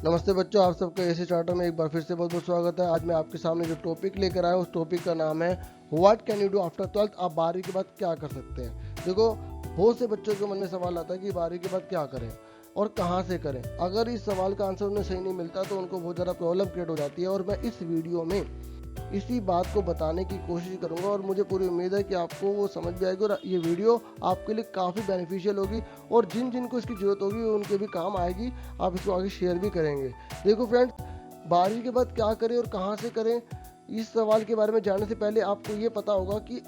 नमस्ते बच्चों, आप सबका एसी चार्टर में एक बार फिर से बहुत बहुत स्वागत है। आज मैं आपके सामने जो टॉपिक लेकर आया हूँ उस टॉपिक का नाम है what can you do after 12th। आप 12वीं के बाद क्या कर सकते हैं। देखो, बहुत से बच्चों के मन में सवाल आता है कि 12वीं के बाद क्या करें और कहाँ से करें। अगर इस सवाल का आंसर उन्हें सही नहीं मिलता तो उनको बहुत ज़्यादा प्रॉब्लम क्रिएट हो जाती है, और मैं इस वीडियो में इसी बात को बताने की कोशिश करूंगा और मुझे पूरी उम्मीद है कि आपको वो समझ भी आएगी और ये वीडियो आपके लिए काफ़ी बेनिफिशियल होगी, और जिन जिन को इसकी ज़रूरत होगी उनके भी काम आएगी। आप इसको आगे शेयर भी करेंगे। देखो फ्रेंड्स, 12वीं के बाद क्या करें और कहाँ से करें, इस सवाल के बारे में जानने से पहले आपको ये पता होगा कि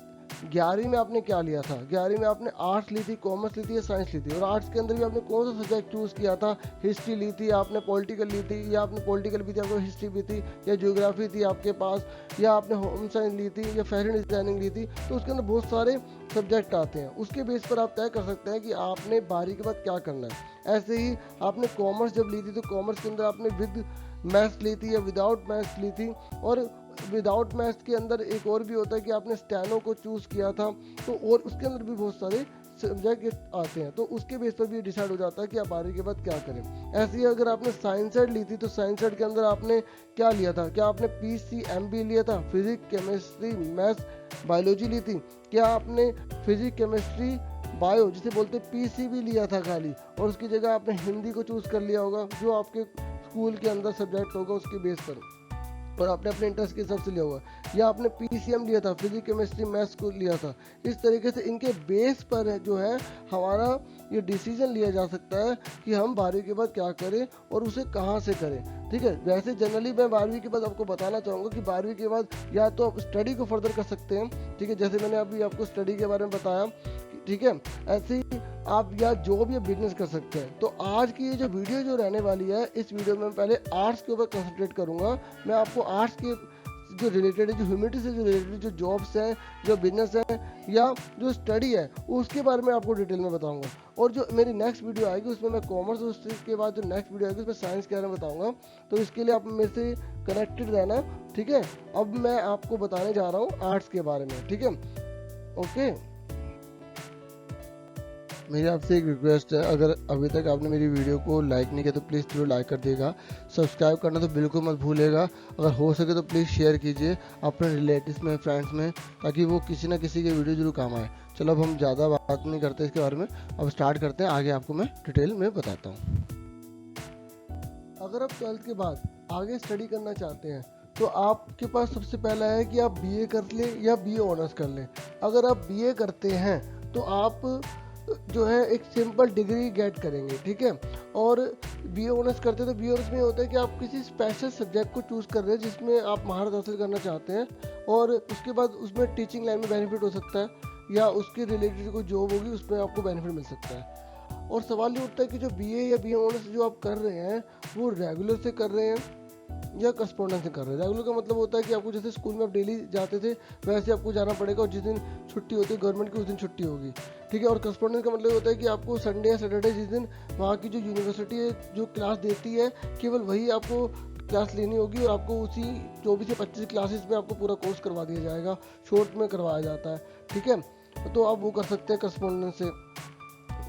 11वीं में आपने क्या लिया था। 11वीं में आपने आर्ट्स ली थी, कॉमर्स ली थी या साइंस ली थी, और आर्ट्स के अंदर भी आपने कौन सा सब्जेक्ट चूज़ किया था। हिस्ट्री ली थी, आपने पॉलिटिकल ली थी, या आपने पॉलिटिकल भी थी, आपको हिस्ट्री भी थी, या ज्योग्राफी थी आपके पास, या आपने होम साइंस ली थी, या फैशन डिजाइनिंग ली थी। तो उसके अंदर बहुत सारे सब्जेक्ट आते हैं। उसके बेस पर आप तय कर सकते हैं कि आपने 12वीं के बाद क्या करना है। ऐसे ही आपने कॉमर्स जब ली थी तो कॉमर्स के अंदर आपने विद मैथ्स ली थी या विदाउट मैथ्स ली थी, और विदाउट मैथ्स के अंदर एक और भी होता है कि आपने स्टेनो को चूज़ किया था। तो और उसके अंदर भी बहुत सारे सब्जेक्ट आते हैं, तो उसके बेस पर भी डिसाइड हो जाता है कि आप 12वीं के बाद क्या करें। ऐसे ही अगर आपने साइंस साइड ली थी तो साइंस साइड के अंदर आपने क्या लिया था। क्या आपने PCMB लिया था, फिजिक्स केमिस्ट्री मैथ्स बायोलॉजी ली थी। क्या आपने फिजिक्स केमिस्ट्री बायो जिसे बोलते PCB लिया था खाली, और उसकी जगह आपने हिंदी को चूज़ कर लिया होगा जो आपके स्कूल के अंदर सब्जेक्ट होगा उसके बेस पर, और आपने अपने इंटरेस्ट के हिसाब से लिया होगा। या आपने PCM लिया था, फिजिक्स केमिस्ट्री मैथ्स को लिया था। इस तरीके से इनके बेस पर जो है हमारा ये डिसीजन लिया जा सकता है कि हम 12वीं के बाद क्या करें और उसे कहाँ से करें। ठीक है, वैसे जनरली मैं 12वीं के बाद आपको बताना चाहूँगा कि 12वीं के बाद या तो आप स्टडी को फर्दर कर सकते हैं। ठीक है, जैसे मैंने अभी आपको स्टडी के बारे में बताया। ठीक है, ऐसे ही आप या जॉब या बिजनेस कर सकते हैं। तो आज की ये जो वीडियो जो रहने वाली है, इस वीडियो में मैं पहले आर्ट्स के ऊपर कंसंट्रेट करूंगा। मैं आपको आर्ट्स के जो रिलेटेड है, जो ह्यूमैनिटी से जो रिलेटेड जो जॉब्स हैं, जो बिजनेस हैं, या जो स्टडी है, उसके बारे में आपको डिटेल में बताऊंगा। और जो मेरी नेक्स्ट वीडियो आएगी उसमें मैं कॉमर्स, उसके बाद जो नेक्स्ट वीडियो आएगी उसमें साइंस के बारे में बताऊंगा। तो इसके लिए आप मेरे से कनेक्टेड रहना। ठीक है, अब मैं आपको बताने जा रहा हूँ आर्ट्स के बारे में। ठीक है, ओके। मेरी आपसे एक रिक्वेस्ट है, अगर अभी तक आपने मेरी वीडियो को लाइक नहीं किया तो प्लीज़ जरूर लाइक कर देगा। सब्सक्राइब करना तो बिल्कुल मत भूलिएगा। अगर हो सके तो प्लीज़ शेयर कीजिए अपने रिलेटिव्स में, फ्रेंड्स में, ताकि वो किसी ना किसी के वीडियो जरूर काम आए। चलो, अब हम ज़्यादा बात नहीं करते इसके बारे में, अब स्टार्ट करते हैं। आगे आपको मैं डिटेल में बताता हूँ। अगर आप 12th के बाद आगे स्टडी करना चाहते हैं तो आपके पास सबसे पहला है कि आप BA कर लें या BA ऑनर्स कर लें। अगर आप BA करते हैं तो आप जो है एक सिंपल डिग्री गेट करेंगे। ठीक है, और BA ऑनर्स करते हैं तो BA ऑनर्स में होता है कि आप किसी स्पेशल सब्जेक्ट को चूज़ कर रहे हैं जिसमें आप महारत हासिल करना चाहते हैं, और उसके बाद उसमें टीचिंग लाइन में बेनिफिट हो सकता है, या उसके रिलेटेड कोई जॉब होगी उसमें आपको बेनिफिट मिल सकता है। और सवाल ये उठता है कि जो BA या BA ऑनर्स जो आप कर रहे हैं वो रेगुलर से कर रहे हैं या करस्पॉन्डेंस से कर रहे हैं। रेगुलर का मतलब होता है कि आपको जैसे स्कूल में आप डेली जाते थे वैसे आपको जाना पड़ेगा, और जिस दिन छुट्टी होती है गवर्नमेंट की उस दिन छुट्टी होगी। ठीक है, और करस्पॉन्डेंस का मतलब होता है कि आपको संडे या सैटरडे जिस दिन वहाँ की जो यूनिवर्सिटी है जो क्लास देती है केवल वही आपको क्लास लेनी होगी, और आपको उसी 24 से 25 क्लासेस में आपको पूरा कोर्स करवा दिया जाएगा, शॉर्ट में करवाया जाता है। ठीक है, तो आप वो कर सकते हैं करस्पॉन्डेंस से।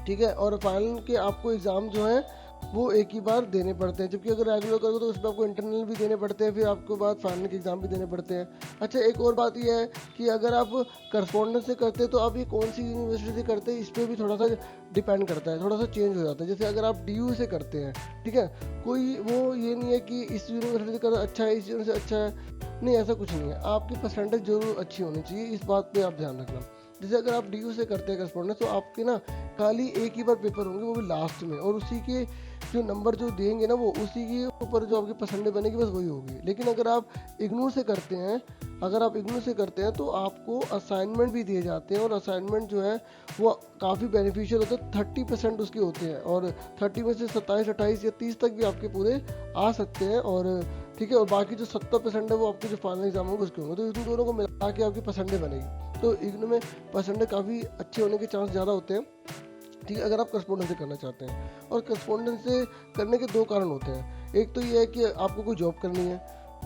ठीक है, और फाइनल के आपको एग्ज़ाम जो है वो एक ही बार देने पड़ते हैं, जबकि अगर रेगुलर करोगे तो उसमें आपको इंटरनल भी देने पड़ते हैं, फिर आपके बाद फाइनल के एग्ज़ाम भी देने पड़ते हैं। अच्छा, एक और बात यह है कि अगर आप करस्पॉन्डेंस से करते हैं तो आप ये कौन सी यूनिवर्सिटी से करते हैं इस पर भी थोड़ा सा डिपेंड करता है, थोड़ा सा चेंज हो जाता है। जैसे अगर आप DU से करते हैं, ठीक है, कोई वो ये नहीं है कि इस यूनिवर्सिटी से करना अच्छा है, इस यूनिवर्सिटी से अच्छा है, नहीं, ऐसा कुछ नहीं है। आपकी परसेंटेज जरूर अच्छी होनी चाहिए, इस बात पर आप ध्यान रखना। जैसे अगर आप DU से करते हैं करस्पॉन्डेंस तो आपके ना खाली एक ही बार पेपर होंगे, वो भी लास्ट में, और उसी के जो नंबर जो देंगे ना वो उसी के ऊपर जो आपकी परसेंटेज बनेगी बस वही होगी। लेकिन अगर आप इग्नू से करते हैं, तो आपको असाइनमेंट भी दिए जाते हैं, और असाइनमेंट जो है वो काफ़ी बेनिफिशियल होते हैं। 30% उसके होते हैं, और 30 में से 27, 28 या 30 तक भी आपके पूरे आ सकते हैं। और ठीक है, और बाकी जो 70% है वो आपके जो फाइनल एग्जाम होंगे उसके होंगे। तो इन दोनों को मिला के आपकी परसेंटेज बनेगी। तो इग्नू में परसेंटेज काफ़ी अच्छे होने के चांस ज़्यादा होते हैं। ठीक है, अगर आप करस्पॉन्डेंस से करना चाहते हैं। और करस्पॉन्डेंस से करने के दो कारण होते हैं। एक तो ये है कि आपको कोई जॉब करनी है।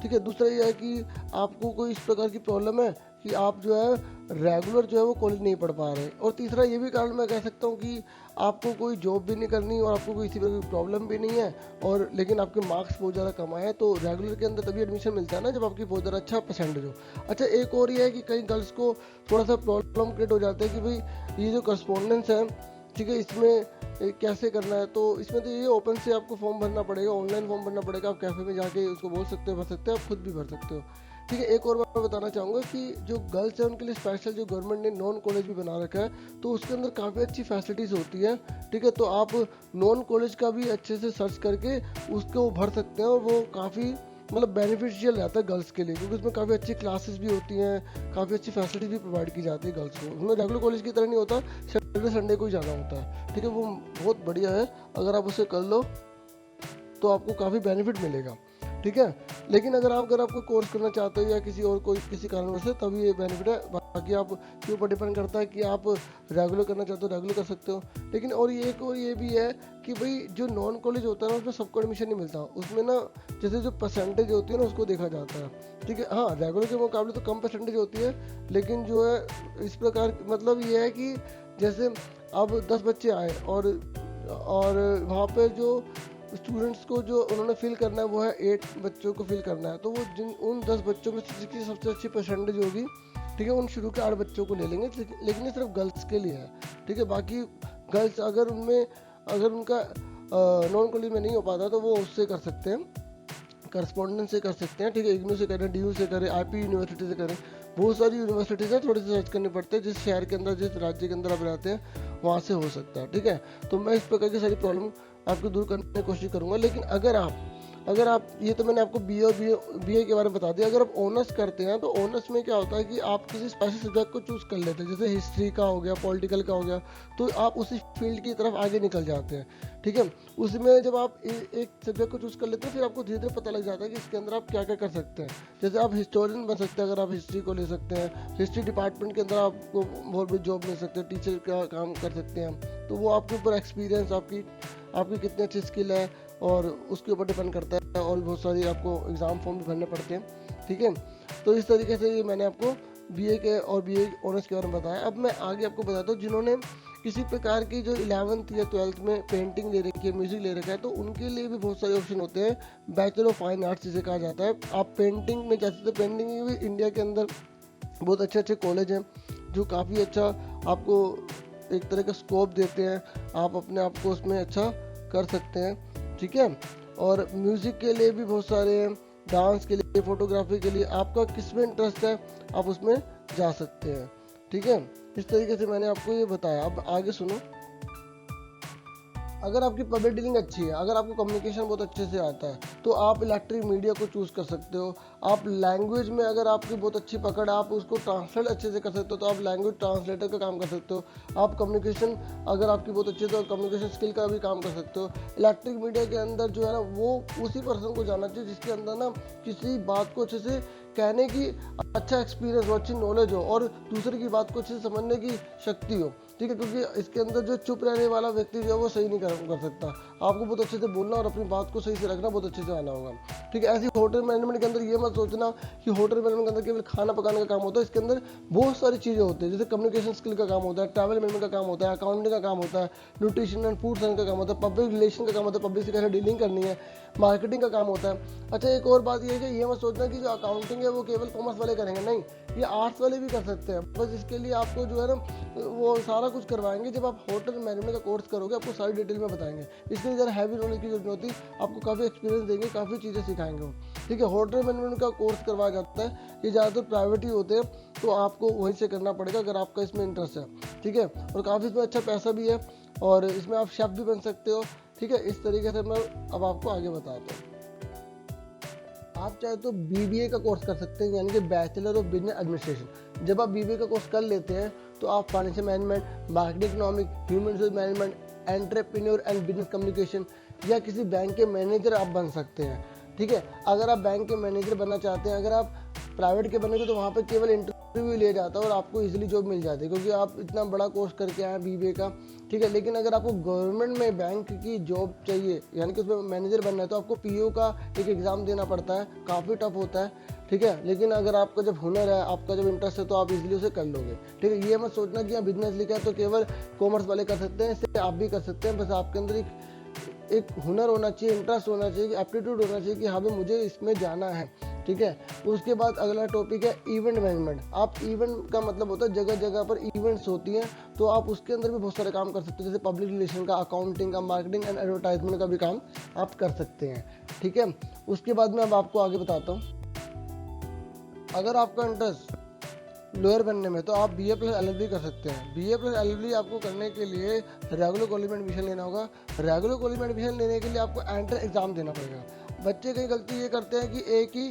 ठीक है, दूसरा ये है कि आपको कोई इस प्रकार की प्रॉब्लम है कि आप जो है रेगुलर जो है वो कॉलेज नहीं पढ़ पा रहे। और तीसरा ये भी कारण मैं कह सकता हूँ कि आपको कोई जॉब भी नहीं करनी और आपको कोई इसी तरह की प्रॉब्लम भी नहीं है, और लेकिन आपके मार्क्स बहुत ज़्यादा कम आए हैं, तो रेगुलर के अंदर तभी एडमिशन मिलता है ना जब आपकी बहुत ज़्यादा अच्छा परसेंटेज हो। अच्छा, एक और ये है कि कई गर्ल्स को थोड़ा सा प्रॉब्लम क्रिएट हो जाता है कि भाई ये जो करस्पॉन्डेंस है, ठीक है, इसमें कैसे करना है। तो इसमें तो ये ओपन से आपको फॉर्म भरना पड़ेगा, ऑनलाइन फॉर्म भरना पड़ेगा, आप कैफे में जाके उसको बोल सकते हो, भर सकते हो, आप खुद भी भर सकते हो। ठीक है, एक और बात मैं बताना चाहूँगा कि जो गर्ल्स हैं उनके लिए स्पेशल जो गवर्नमेंट ने नॉन कॉलेज भी बना रखा है, तो उसके अंदर काफ़ी अच्छी फैसिलिटीज़ होती है। ठीक है, तो आप नॉन कॉलेज का भी अच्छे से सर्च करके उसको भर सकते हैं, और वो काफ़ी मतलब बेनिफिशियल रहता है गर्ल्स के लिए, क्योंकि उसमें काफ़ी अच्छी क्लासेस भी होती हैं, काफ़ी अच्छी फैसिलिटीज भी प्रोवाइड की जाती है गर्ल्स को। उसमें रेगुलर कॉलेज की तरह नहीं होता, सैटरडे संडे को ही जाना होता है। ठीक है, वो बहुत बढ़िया है, अगर आप उसे कर लो तो आपको काफ़ी बेनिफिट मिलेगा। ठीक है, लेकिन अगर आपको कोर्स करना चाहते हो या किसी और कोई किसी कारणवश से, तभी ये बेनिफिट है। बाकी आप के ऊपर डिपेंड करता है कि आप रेगुलर करना चाहते हो रेगुलर कर सकते हो। लेकिन और ये भी है कि भाई जो नॉन कॉलेज होता है ना, उसमें सबको एडमिशन नहीं मिलता, उसमें ना जैसे जो परसेंटेज होती है ना उसको देखा जाता है। ठीक है, हाँ, रेगुलर के मुकाबले तो कम परसेंटेज होती है, लेकिन जो है इस प्रकार मतलब ये है कि जैसे अब 10 बच्चे आए और वहाँ पे जो स्टूडेंट्स को जो उन्होंने फिल करना है वो है 8 बच्चों को फिल करना है, तो वो उन 10 बच्चों में से जिसकी सबसे अच्छी परसेंटेज होगी, ठीक है, उन शुरू के 8 बच्चों को ले लेंगे, लेकिन ये सिर्फ गर्ल्स के लिए है। ठीक है, बाकी गर्ल्स अगर उनका नॉन कॉलेज में नहीं हो पाता तो वो उससे कर सकते हैं, करस्पॉन्डेंस से कर सकते हैं। ठीक है, इग्नू से करें, DU से करें, IP यूनिवर्सिटी से करें, बहुत सारी यूनिवर्सिटीज़ हैं, थोड़ी सी सर्च करनी पड़ती है, जिस शहर के अंदर जिस राज्य के अंदर आप रहते हैं वहाँ से हो सकता है। ठीक है, तो मैं इस प्रकार की सारी प्रॉब्लम आपको दूर करने की कोशिश करूँगा। लेकिन अगर आप ये तो मैंने आपको BA और BA के बारे में बता दिया। अगर आप ऑनर्स करते हैं तो ऑनर्स में क्या होता है कि आप किसी स्पेशल सब्जेक्ट को चूज़ कर लेते हैं, जैसे हिस्ट्री का हो गया, पॉलिटिकल का हो गया, तो आप उसी फील्ड की तरफ आगे निकल जाते हैं। ठीक है, उसमें जब आप एक सब्जेक्ट को चूज़ कर लेते हैं, फिर आपको धीरे धीरे पता लग जाता है कि इसके अंदर आप क्या क्या कर सकते हैं। जैसे आप हिस्टोरियन बन सकते हैं अगर आप हिस्ट्री को ले सकते हैं, हिस्ट्री डिपार्टमेंट के अंदर आपको बहुत बड़ी जॉब मिल सकती है, टीचर का काम कर सकते हैं। तो वो आपके ऊपर एक्सपीरियंस, आपकी कितनी अच्छी स्किल है और उसके ऊपर डिपेंड करता है, और बहुत सारी आपको एग्ज़ाम फॉर्म भी भरने पड़ते हैं। ठीक है, तो इस तरीके से ये मैंने आपको BA के और BA ऑनर्स के बारे में बताया। अब मैं आगे आपको बताता हूँ जिन्होंने किसी प्रकार की जो 11th या 12th में पेंटिंग ले रखी है, म्यूज़िक ले रखा है, तो उनके लिए भी बहुत सारे ऑप्शन होते हैं। बैचलर ऑफ फाइन आर्ट्स जिसे कहा जाता है, आप पेंटिंग में जा सकते हो। पेंटिंग में भी इंडिया के अंदर बहुत अच्छे अच्छे कॉलेज हैं जो काफ़ी अच्छा आपको एक तरह का स्कोप देते हैं, आप अपने आप को उसमें अच्छा कर सकते हैं। ठीक है, और म्यूज़िक के लिए भी बहुत सारे हैं, डांस के लिए, फोटोग्राफी के लिए, आपका किस में इंटरेस्ट है आप उसमें जा सकते हैं। ठीक है, इस तरीके से मैंने आपको ये बताया। अब आगे सुनो। अगर आपकी पब्लिक डीलिंग अच्छी है, अगर आपको कम्युनिकेशन बहुत अच्छे से आता है, तो आप इलेक्ट्रिक मीडिया को चूज़ कर सकते हो। आप लैंग्वेज में अगर आपकी बहुत अच्छी पकड़ है, आप उसको ट्रांसलेट अच्छे से कर सकते हो, तो आप लैंग्वेज ट्रांसलेटर का काम कर सकते हो। आप कम्युनिकेशन अगर आपकी बहुत अच्छी है तो कम्युनिकेशन स्किल का भी काम कर सकते हो। इलेक्ट्रिक मीडिया के अंदर जो है ना, वो उसी पर्सन को जाना चाहिए जिसके अंदर ना किसी बात को अच्छे से कहने की अच्छा एक्सपीरियंस हो, अच्छी नॉलेज हो, और दूसरे की बात को अच्छे से समझने की शक्ति हो। ठीक है, क्योंकि इसके अंदर जो चुप रहने वाला व्यक्ति जो है वो सही नहीं कर सकता। आपको बहुत अच्छे से बोलना और अपनी बात को सही से रखना बहुत अच्छे से आना होगा। ठीक है, ऐसी होटल मैनेजमेंट के अंदर ये मत सोचना कि होटल मैनेजमेंट के अंदर केवल खाना पकाने का काम होता है। इसके अंदर बहुत सारी चीज़ें होती है, जैसे कम्युनिकेशन स्किल का काम होता है, ट्रैवल मैनेजमेंट का काम होता है, अकाउंटिंग का काम होता है, न्यूट्रिशन एंड फूड साइंस का काम होता है, पब्लिक रिलेशन का काम होता है, पब्लिक से कैसे डीलिंग करनी है, मार्केटिंग का काम होता है। अच्छा, एक और बात ये है कि ये मत सोचना कि जो अकाउंटिंग है वो केवल कॉमर्स वाले करेंगे, नहीं, ये आर्ट्स वाले भी कर सकते हैं। बस इसके लिए आपको जो है ना वो सारा कुछ करवाएंगे। जब आप होटल मैनेजमेंट का कोर्स करोगे आपको सारी डिटेल में बताएंगे। इसके लिए ज़रा हैवी नॉलेज की जरूरत नहीं होती, आपको काफ़ी एक्सपीरियंस देंगे, काफ़ी चीज़ें सिखाएंगे वो। ठीक है, होटल मैनेजमेंट का कोर्स करवाया जाता है, ये ज़्यादातर प्राइवेट ही होते हैं, तो आपको वहीं से करना पड़ेगा अगर आपका इसमें इंटरेस्ट है। ठीक है, और काफ़ी इसमें अच्छा पैसा भी है, और इसमें आप शेफ भी बन सकते हो। ठीक है, इस तरीके से मैं अब आपको आगे बताता हूँ। आप चाहे तो BBA का कोर्स कर सकते हैं, यानी कि बैचलर ऑफ बिजनेस एडमिनिस्ट्रेशन। जब आप BBA का कोर्स कर लेते हैं तो आप financial management, marketing economic, human resource management, entrepreneur and business communication, या किसी बैंक के मैनेजर आप बन सकते हैं। ठीक है, अगर आप बैंक के मैनेजर बनना चाहते हैं, अगर आप प्राइवेट के बनेंगे तो वहाँ पर केवल इंटरव्यू लिया जाता है और आपको इजीली जॉब मिल जाती है, क्योंकि आप इतना बड़ा कोर्स करके आए बीबीए का, ठीक है। लेकिन अगर आपको गवर्नमेंट में बैंक की जॉब चाहिए, यानी कि उसमें मैनेजर बनना है, तो आपको पीओ का एक एग्ज़ाम देना पड़ता है, काफ़ी टफ होता है, ठीक है। लेकिन अगर आपका जब हुनर है, आपका जब इंटरेस्ट है, तो आप इजीली उसे कर लोगे, ठीक है। ये मत सोचना कि आप बिजनेस लिखा है तो केवल कॉमर्स वाले कर सकते हैं, इससे आप भी कर सकते हैं। बस आपके अंदर एक हुनर होना चाहिए, इंटरेस्ट होना चाहिए, एप्टीट्यूड होना चाहिए कि हाँ भाई मुझे इसमें जाना है, ठीक है। उसके बाद अगला टॉपिक है इवेंट मैनेजमेंट। आप इवेंट का मतलब होता है जगह जगह पर इवेंट्स होती हैं, तो आप उसके अंदर भी बहुत सारे काम कर सकते हैं, जैसे पब्लिक रिलेशन का, अकाउंटिंग का, मार्केटिंग एंड एडवर्टाइजमेंट का भी काम आप कर सकते हैं, ठीक है। उसके बाद में अब आपको आगे बताता हूँ। अगर आपका इंटरेस्ट लॉयर बनने में, तो आप बीए प्लस एलएलबी कर सकते हैं। बीए प्लस एलएलबी आपको करने के लिए रेगुलर कॉलेज में एडमिशन लेना होगा। रेगुलर कॉलेज में एडमिशन लेने के लिए आपको एंट्रेंस एग्जाम देना पड़ेगा। बच्चे कई गलती ये करते हैं कि एक ही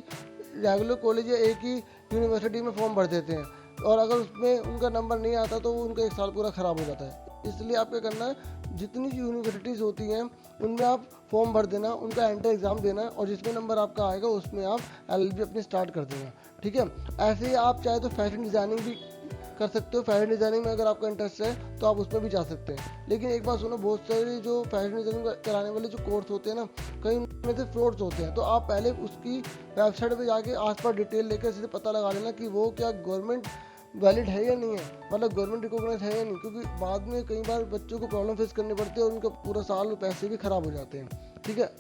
रेगुलर कॉलेज या एक ही यूनिवर्सिटी में फॉर्म भर देते हैं, और अगर उसमें उनका नंबर नहीं आता तो उनका एक साल पूरा ख़राब हो जाता है। इसलिए आपको करना है, जितनी यूनिवर्सिटीज़ होती हैं उनमें आप फॉर्म भर देना, उनका एंट्रेंस एग्ज़ाम देना, और जिसमें नंबर आपका आएगा उसमें आप एलएलबी अपनी स्टार्ट कर देना, ठीक है। ऐसे ही आप चाहे तो फैशन डिज़ाइनिंग भी कर सकते हो। फैशन डिज़ाइनिंग में अगर आपका इंटरेस्ट है तो आप उसमें भी जा सकते हैं। लेकिन एक बात सुनो, बहुत सारे जो फैशन डिज़ाइनिंग कराने वाले जो कोर्स होते हैं ना, कई उनमें से फ्रॉड्स होते हैं। तो आप पहले उसकी वेबसाइट पे जाके आस-पास डिटेल लेकर सीधे पता लगा लेना कि वो क्या गवर्नमेंट वैलिड है या नहीं है, मतलब गवर्नमेंट रिकॉग्नाइज है या नहीं, क्योंकि बाद में कई बार बच्चों को प्रॉब्लम फेस करनी पड़ती है और उनका पूरा साल पैसे भी खराब हो जाते हैं, ठीक है।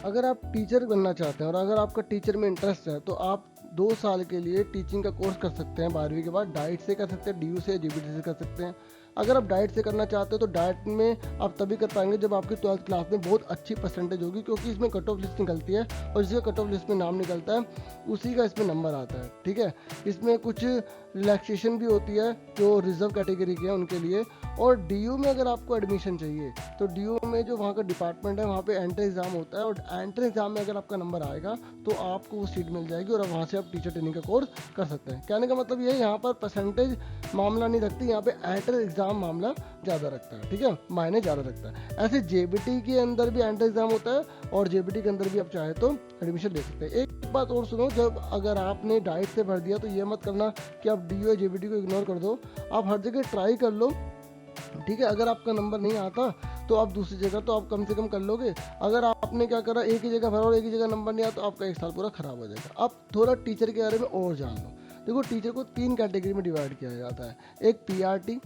अगर आप टीचर बनना चाहते हैं और अगर आपका टीचर में इंटरेस्ट है, तो आप 2 साल के लिए टीचिंग का कोर्स कर सकते हैं 12वीं के बाद। डाइट से कर सकते हैं, डीयू से, जीबीटी से कर सकते हैं। अगर आप डाइट से करना चाहते हो तो डाइट में आप तभी कर पाएंगे जब आपकी 12th क्लास में बहुत अच्छी परसेंटेज होगी, क्योंकि इसमें कट ऑफ लिस्ट निकलती है और जिसका कट ऑफ लिस्ट में नाम निकलता है उसी का इसमें नंबर आता है, ठीक है। इसमें कुछ रिलैक्सेशन भी होती है जो रिजर्व कैटेगरी के हैं उनके लिए। और डीयू में अगर आपको एडमिशन चाहिए तो डीयू में जो वहाँ का डिपार्टमेंट है वहाँ पे एंट्रेंस एग्ज़ाम होता है, और एंट्रेंस एग्ज़ाम में अगर आपका नंबर आएगा तो आपको वो सीट मिल जाएगी और वहाँ से आप टीचर ट्रेनिंग का कोर्स कर सकते हैं। कहने का मतलब ये है, यहाँ पर परसेंटेज मामला नहीं रखती, यहाँ पे एंट्रेंस एग्ज़ाम मामला ज़्यादा रखता है, ठीक है, मायने ज़्यादा रखता है। ऐसे जेबीटी के अंदर भी एंट्रेंस एग्ज़ाम होता है और जेबीटी के अंदर भी आप चाहे तो एडमिशन ले सकते हैं। एक बात और सुनो, जब अगर आपने डाइट से भर दिया तो ये मत करना कि आप डीयू या जेबीटी को इग्नोर कर दो। आप हर जगह ट्राई कर लो, ठीक है। अगर आपका नंबर नहीं आता तो आप दूसरी जगह तो आप कम से कम कर लोगे। अगर आपने क्या करा, एक ही जगह भरा और एक ही जगह नंबर नहीं आया तो आपका एक साल पूरा खराब हो जाएगा। आप थोड़ा टीचर के बारे में और जान लो। देखो, टीचर को 3 कैटेगरी में डिवाइड किया जाता है, एक पीआरटी,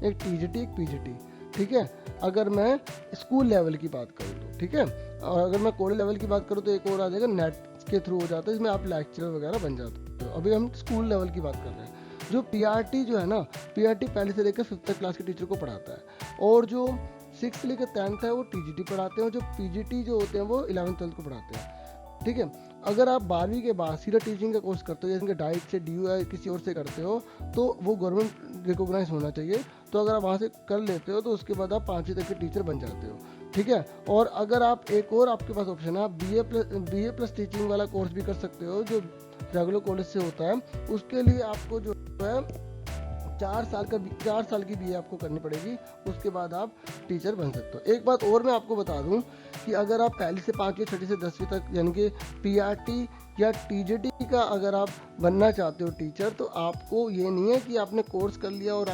एक टीजीटी, एक पीजीटी, ठीक है। अगर मैं स्कूल लेवल की बात करूँ तो, ठीक है, और अगर मैं कॉलेज लेवल की बात करूँ तो एक और आ जाएगा, नेट के थ्रू हो जाता है, इसमें आप लेक्चरर वगैरह बन जाते हो। अभी हम स्कूल लेवल की बात कर रहे हैं। जो पीआरटी जो है ना, पीआरटी पहले से लेकर 5th क्लास के टीचर को पढ़ाता है, और जो 6 से लेकर 10th है वो टीजीटी पढ़ाते हैं, और जो पीजीटी जो होते हैं वो 11th 12th को पढ़ाते हैं, ठीक है। अगर आप 12वीं के बाद सीधा टीचिंग का कोर्स करते हो, जैसे कि डाइट से, डीयू या किसी और से करते हो, तो वो गवर्नमेंट रिकॉग्नाइज होना चाहिए। तो अगर आप वहाँ से कर लेते हो तो उसके बाद आप 5वीं तक के टीचर बन जाते हो, ठीक है। और अगर आप एक और आपके पास ऑप्शन है, आप बीए प्लस टीचिंग वाला कोर्स भी कर सकते हो जो रेगुलर कॉलेज से होता है। उसके लिए आपको जो है 4 साल की बीए आपको करनी पड़ेगी, उसके बाद आप टीचर बन सकते हो। एक बात और मैं आपको बता दूं कि अगर आप पहली से 5वीं, छठी से 10वीं तक यानी कि पीआरटी या टीजीटी का अगर आप बनना चाहते हो टीचर, तो आपको ये नहीं है कि आपने कोर्स कर लिया और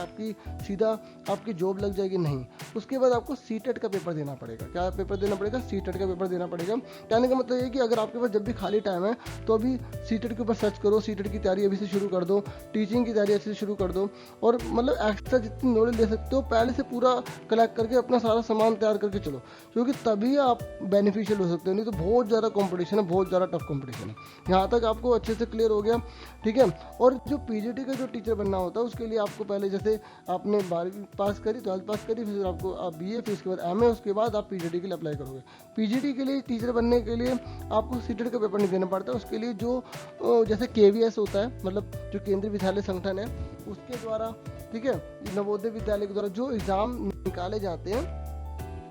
सीधा आपकी जॉब लग जाएगी, नहीं। उसके बाद आपको सीटेट का पेपर देना पड़ेगा। क्या पेपर देना पड़ेगा? सीटेट का पेपर देना पड़ेगा। कहने का मतलब ये कि अगर आपके पास जब भी खाली टाइम है तो अभी सीटेट के ऊपर सर्च करो, सीटेट की तैयारी अभी से शुरू कर दो, टीचिंग की तैयारी ऐसे शुरू कर दो, और मतलब एक्स्ट्रा जितनी नॉलेज ले सकते हो पहले से पूरा कलेक्ट करके अपना सारा सामान तैयार करके चलो, क्योंकि तभी आप बेनिफिशियल हो सकते हो। नहीं तो बहुत ज़्यादा कॉम्पिटिशन है, बहुत ज़्यादा टफ कॉम्पिटिशन है। यहाँ तक आपको अच्छे से क्लियर हो गया, ठीक है। और जो पीजीटी का जो टीचर बनना होता है उसके लिए आपको पहले, जैसे आपने 12वीं पास करी, 12th पास करी, फिर आपको आप बीए, फिर उसके बाद एमए, उसके बाद आप पीजीटी के लिए अप्लाई करोगे। पीजीटी के लिए टीचर बनने के लिए आपको सीटेट का पेपर नहीं देना पड़ता। उसके लिए जो जैसे केवीएस होता है, मतलब जो केंद्रीय विद्यालय संगठन है उसके द्वारा, ठीक है, नवोदय विद्यालय के द्वारा जो एग्ज़ाम निकाले जाते हैं,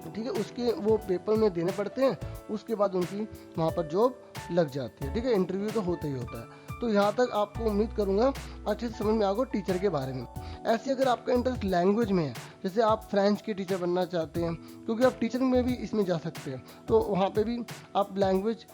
ठीक है, उसके वो पेपर में देने पड़ते हैं। उसके बाद उनकी वहाँ पर जॉब लग जाती है, ठीक है। इंटरव्यू तो होता ही होता है। तो यहाँ तक आपको उम्मीद करूँगा अच्छे से समझ में आ गया टीचर के बारे में। ऐसे अगर आपका इंटरेस्ट लैंग्वेज में है, जैसे आप फ्रेंच के टीचर बनना चाहते हैं, क्योंकि आप टीचर में भी इसमें जा सकते हैं, तो वहाँ पे भी आप लैंग्वेज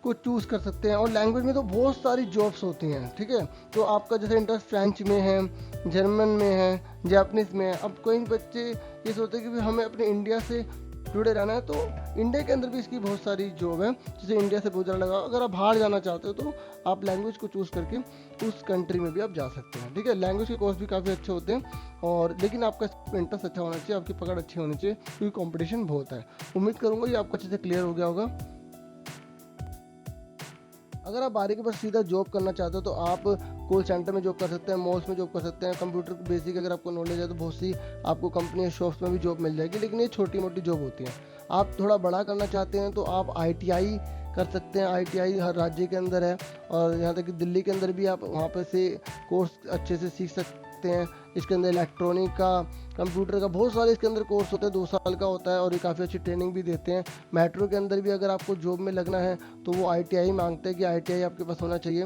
को चूज़ कर सकते हैं। और लैंग्वेज में तो बहुत सारी जॉब्स होती हैं, ठीक है। तो आपका जैसे इंटरेस्ट फ्रेंच में है, जर्मन में है, जापानीज़ में है। अब कई बच्चे ये सोचते हैं कि भाई हमें अपने इंडिया से जुड़े रहना है, तो इंडिया के अंदर भी इसकी बहुत सारी जॉब है। जैसे इंडिया से बहुत ज़्यादा लगा, अगर आप बाहर जाना चाहते हो तो आप लैंग्वेज को चूज़ करके उस कंट्री में भी आप जा सकते हैं, ठीक है। लैंग्वेज के कोर्स भी काफ़ी अच्छे होते हैं, और लेकिन आपका इंटरेस्ट अच्छा होना चाहिए, आपकी पकड़ अच्छी होनी चाहिए, क्योंकि कंपटीशन बहुत है। उम्मीद करूँगा ये आपको अच्छे से क्लियर हो गया होगा। अगर आप 12 के बाद सीधा जॉब करना चाहते हो तो आप कॉल सेंटर में जॉब कर सकते हैं, मॉल्स में जॉब कर सकते हैं। कंप्यूटर बेसिक अगर आपको नॉलेज है तो बहुत सी आपको कंपनी शॉप्स में भी जॉब मिल जाएगी, लेकिन ये छोटी मोटी जॉब होती हैं। आप थोड़ा बड़ा करना चाहते हैं तो आप ITI कर सकते हैं। ITI हर राज्य के अंदर है, और यहाँ तक कि दिल्ली के अंदर भी आप वहाँ पर से कोर्स अच्छे से सीख सकते हैं। इसके अंदर इलेक्ट्रॉनिक का, कंप्यूटर का, बहुत सारे इसके अंदर कोर्स होते हैं, 2 साल का होता है, और ये काफ़ी अच्छी ट्रेनिंग भी देते हैं। मेट्रो के अंदर भी अगर आपको जॉब में लगना है तो वो ITI मांगते हैं कि ITI आपके पास होना चाहिए,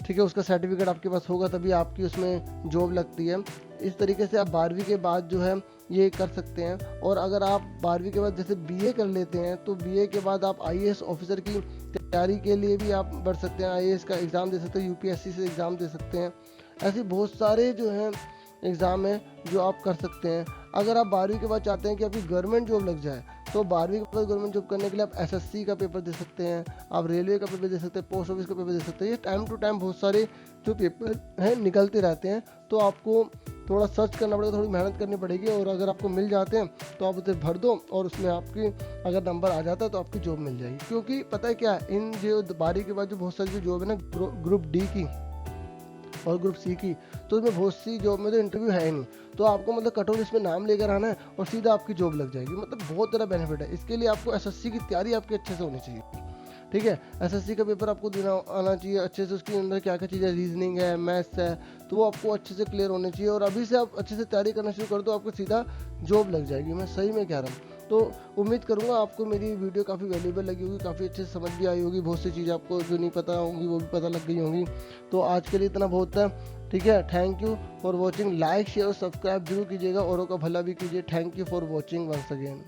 ठीक है। उसका सर्टिफिकेट आपके पास होगा तभी आपकी उसमें जॉब लगती है। इस तरीके से आप 12वीं के बाद जो है ये कर सकते हैं। और अगर आप 12वीं के बाद जैसे BA कर लेते हैं तो BA के बाद आप IAS ऑफिसर की तैयारी के लिए भी आप बढ़ सकते हैं, IAS का एग्ज़ाम दे सकते हैं, UPSC से एग्ज़ाम दे सकते हैं। ऐसे बहुत सारे जो हैं एग्ज़ाम हैं जो आप कर सकते हैं। अगर आप 12वीं के बाद चाहते हैं कि आपकी गवर्नमेंट जॉब लग जाए तो 12वीं के बाद गवर्नमेंट जॉब करने के लिए आप SSC का पेपर दे सकते हैं, आप रेलवे का पेपर दे सकते हैं, पोस्ट ऑफिस का पेपर दे सकते हैं। ये टाइम टू टाइम बहुत सारे जो पेपर हैं निकलते रहते हैं, तो आपको थोड़ा सर्च करना पड़ेगा, थोड़ी मेहनत करनी पड़ेगी, और अगर आपको मिल जाते हैं तो आप उसे भर दो, और उसमें आपकी अगर नंबर आ जाता है तो आपकी जॉब मिल जाएगी। क्योंकि पता है क्या है, इन जो 12वीं के बाद जो बहुत सारी जो जॉब है ना, ग्रुप D की और ग्रुप C की, तो उसमें बहुत सी जॉब में तो इंटरव्यू है ही नहीं, तो आपको मतलब कट ऑफ लिस्ट में नाम लेकर आना है और सीधा आपकी जॉब लग जाएगी। मतलब बहुत ज़्यादा बेनिफिट है। इसके लिए आपको SSC की तैयारी आपकी अच्छे से होनी चाहिए, ठीक है। SSC का पेपर आपको देना आना चाहिए अच्छे से, उसके अंदर क्या क्या चीज़ें, रीजनिंग है, मैथ्स है, तो वो आपको अच्छे से क्लियर होने चाहिए। और अभी से आप अच्छे से तैयारी करना शुरू कर दो, आपको सीधा जॉब लग जाएगी, मैं सही में कह रहा हूँ। तो उम्मीद करूँगा आपको मेरी वीडियो काफ़ी वैल्यूएबल लगी होगी, काफ़ी अच्छे से समझ भी आई होगी, बहुत सी चीज़ें आपको जो नहीं पता होंगी वो भी पता लग गई होंगी। तो आज के लिए इतना बहुत है, ठीक है। Thank you for watching. Like share और सब्सक्राइब जरूर कीजिएगा, औरों का भला भी कीजिए। Thank you for watching once again.